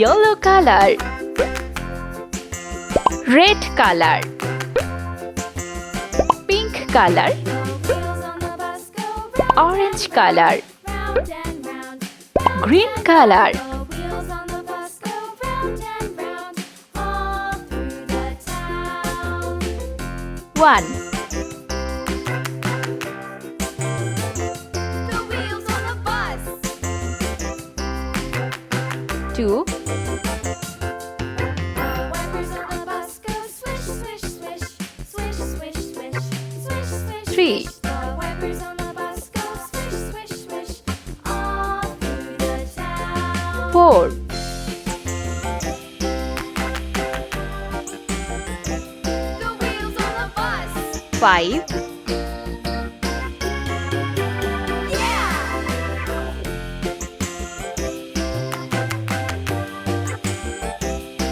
yellow color, red color, pink color, orange color, green color. 1. The wheels on the bus. 2. The wipers on the bus go swish, swish, swish, swish, swish, swish, swish, swish. 3. The wipers on the bus go swish, swish, swish, all through the town. 4. The wheels on the bus. 5. Yeah!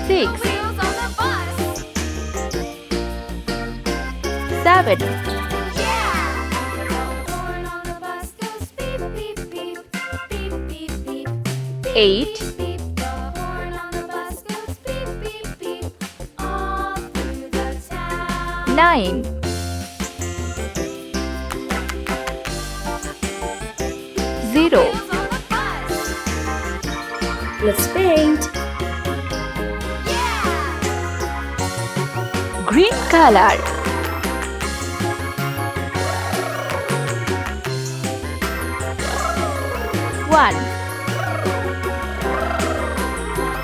6. The wheels on the bus. 7. Yeah! The horn on the bus goes beep, beep, beep, beep, beep, beep. 8. Beep, the horn on the bus goes beep, beep, beep, all through the town. 9. 0. Wheels on the bus. Let's paint. Yeah! Green color. 1.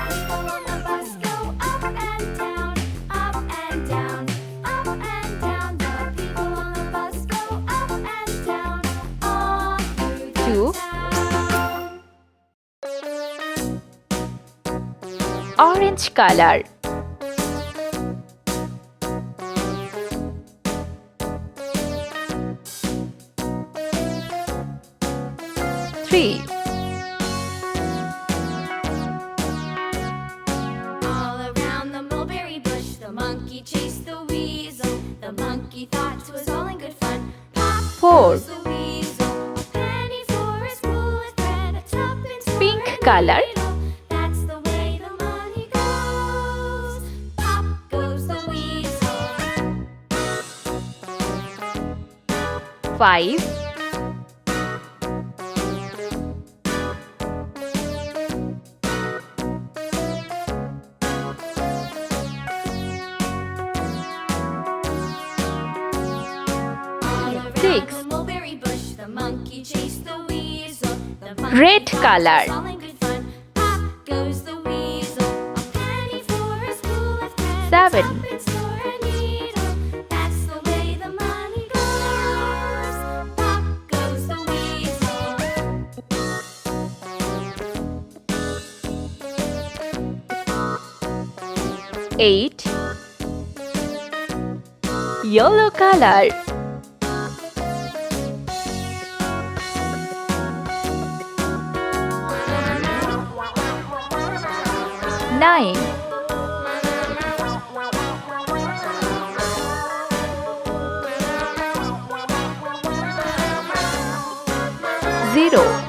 People on the bus go up and down, up and down, up and down. The people on the bus go up and down, all through the 2. town. Orange color. 3. All around the mulberry bush, the monkey chased the weasel. The monkey thought 'twas all in good fun. Pop 4. goes the weasel, a penny for his bullet thread, a tuppence for Pink a color. needle. That's the way the money goes. Pop goes the weasel. 5. 6. The mulberry bush, the monkey chased the weasel. The Red monkey color. thought 'twas all in good fun. Pop goes the weasel, a penny for a spool of thread, 7. a tuppence for a needle. That's the way the money goes. Pop goes the weasel. 8. Yellow color. 9. 0.